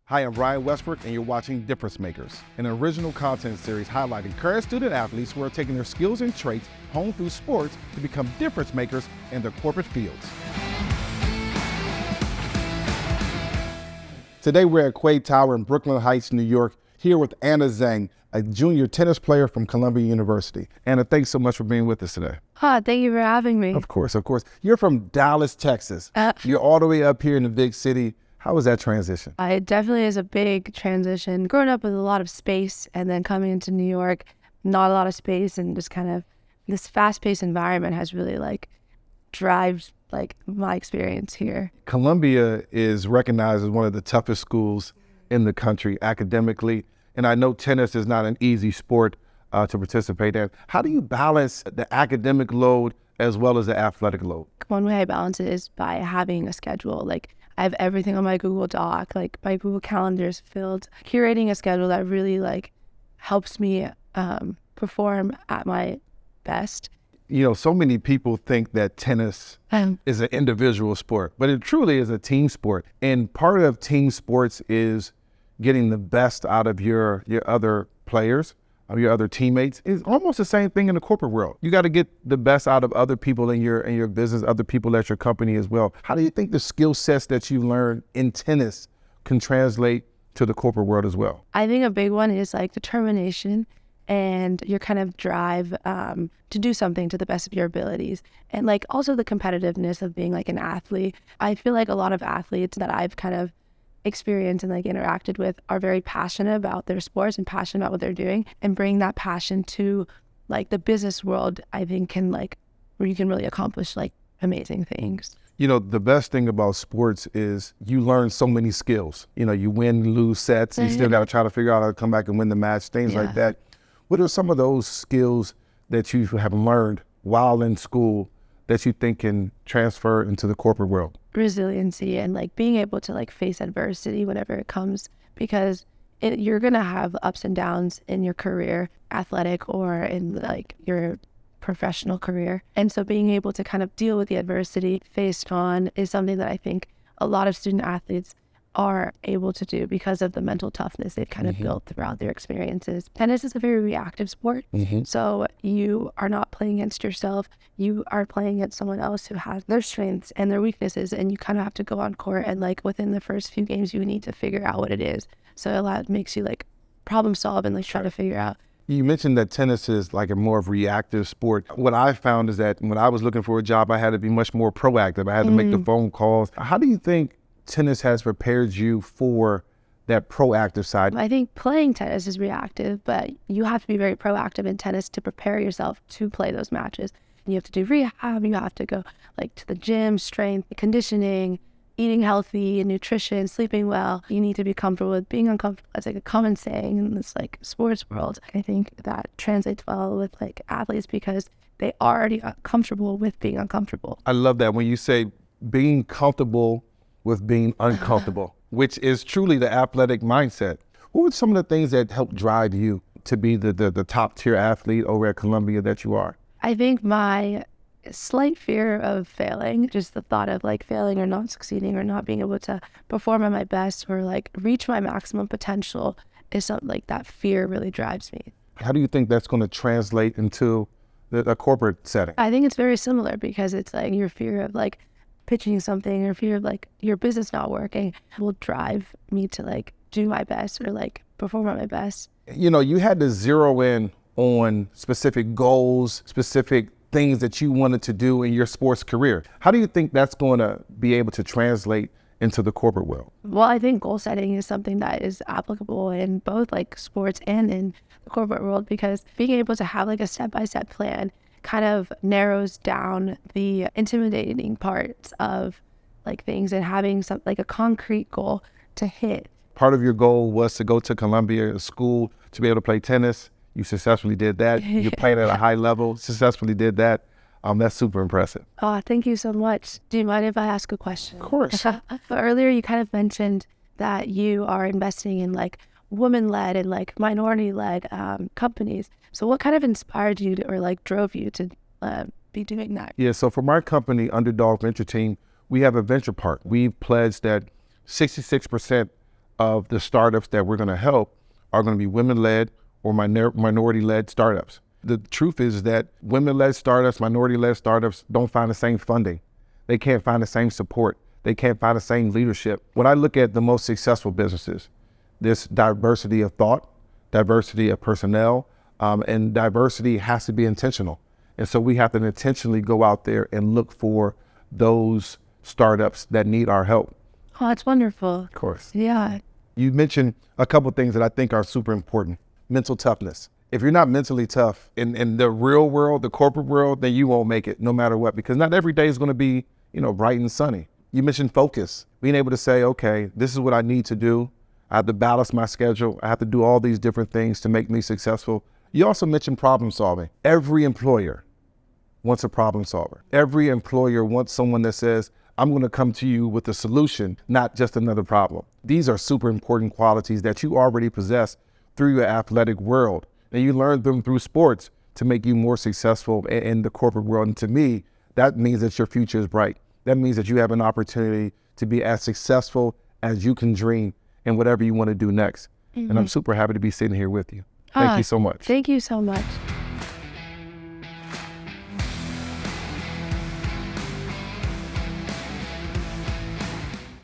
Hi, I'm Ryan Westbrook, and you're watching Difference Makers, an original content series highlighting current student athletes who are taking their skills and traits honed through sports to become difference makers in their corporate fields. Today, we're at Quade Tower in Brooklyn Heights, New York, here with Anna Zhang, a junior tennis player from Columbia University. Anna, thanks so much for being with us today. Thank you for having me. Of course. You're from Dallas, Texas. You're all the way up here in the big city. How was that transition? It definitely is a big transition. Growing up with a lot of space and then coming into New York, not a lot of space, and just kind of this fast-paced environment has really drives my experience here. Columbia is recognized as one of the toughest schools in the country academically, and I know tennis is not an easy sport to participate in. How do you balance the academic load as well as the athletic load? One way I balance it is by having a schedule. I have everything on my Google Doc, my Google Calendar is filled. Curating a schedule that really helps me perform at my best. You know, so many people think that tennis is an individual sport, but it truly is a team sport. And part of team sports is getting the best out of your other players, of your other teammates. It's almost the same thing in the corporate world. You got to get the best out of other people in your business, other people at your company as well. How do you think the skill sets that you learned in tennis can translate to the corporate world as well? I think a big one is determination and your kind of drive to do something to the best of your abilities. And also the competitiveness of being an athlete. I feel like a lot of athletes that I've kind of experienced and interacted with are very passionate about their sports and passionate about what they're doing, and bring that passion to the business world. I think where you can really accomplish amazing things. You know, the best thing about sports is you learn so many skills. You know, you win, lose sets, you still got to try to figure out how to come back and win the match, things like that. What are some of those skills that you have learned while in school that you think can transfer into the corporate world? Resiliency and being able to face adversity whenever it comes, because you're gonna have ups and downs in your career, athletic or in your professional career. And so being able to kind of deal with the adversity faced on is something that I think a lot of student athletes are able to do because of the mental toughness they've kind of built throughout their experiences. Tennis is a very reactive sport. So you are not playing against yourself. You are playing against someone else who has their strengths and their weaknesses, and you kind of have to go on court and within the first few games you need to figure out what it is. So a lot makes you problem solve and try to figure out. You mentioned that tennis is a more of reactive sport. What I found is that when I was looking for a job, I had to be much more proactive. I had to make the phone calls. How do you think tennis has prepared you for that proactive side? I think playing tennis is reactive, but you have to be very proactive in tennis to prepare yourself to play those matches. You have to do rehab, you have to go to the gym, strength, conditioning, eating healthy, nutrition, sleeping well. You need to be comfortable with being uncomfortable. It's a common saying in this sports world. I think that translates well with athletes because they are already comfortable with being uncomfortable. I love that when you say being comfortable with being uncomfortable, which is truly the athletic mindset. What were some of the things that helped drive you to be the top tier athlete over at Columbia that you are? I think my slight fear of failing, just the thought of failing or not succeeding or not being able to perform at my best or reach my maximum potential, is something that fear really drives me. How do you think that's going to translate into the corporate setting? I think it's very similar because it's your fear of pitching something or fear of your business not working will drive me to do my best or perform at my best. You know, you had to zero in on specific goals, specific things that you wanted to do in your sports career. How do you think that's going to be able to translate into the corporate world? Well, I think goal setting is something that is applicable in both sports and in the corporate world, because being able to have a step-by-step plan kind of narrows down the intimidating parts of things, and having some a concrete goal to hit. Part of your goal was to go to Columbia School to be able to play tennis. You successfully did that. You're playing at a high level, successfully did that. That's super impressive. Oh, thank you so much. Do you mind if I ask a question? Of course. Earlier you kind of mentioned that you are investing in woman-led and minority-led companies. So what kind of inspired you to, or drove you to be doing that? Yeah, so for my company, Underdog Venture Team, we have a venture part. We've pledged that 66% of the startups that we're going to help are going to be women-led or minority-led startups. The truth is that women-led startups, minority-led startups don't find the same funding. They can't find the same support. They can't find the same leadership. When I look at the most successful businesses, there's diversity of thought, diversity of personnel, and diversity has to be intentional. And so we have to intentionally go out there and look for those startups that need our help. Oh, that's wonderful. Of course. Yeah. You mentioned a couple of things that I think are super important. Mental toughness. If you're not mentally tough in the real world, the corporate world, then you won't make it no matter what, because not every day is going to be, bright and sunny. You mentioned focus, being able to say, okay, this is what I need to do. I have to balance my schedule. I have to do all these different things to make me successful. You also mentioned problem solving. Every employer wants a problem solver. Every employer wants someone that says, I'm going to come to you with a solution, not just another problem. These are super important qualities that you already possess through your athletic world. And you learn them through sports to make you more successful in the corporate world. And to me, that means that your future is bright. That means that you have an opportunity to be as successful as you can dream in whatever you want to do next. And I'm super happy to be sitting here with you. Thank you so much. Thank you so much.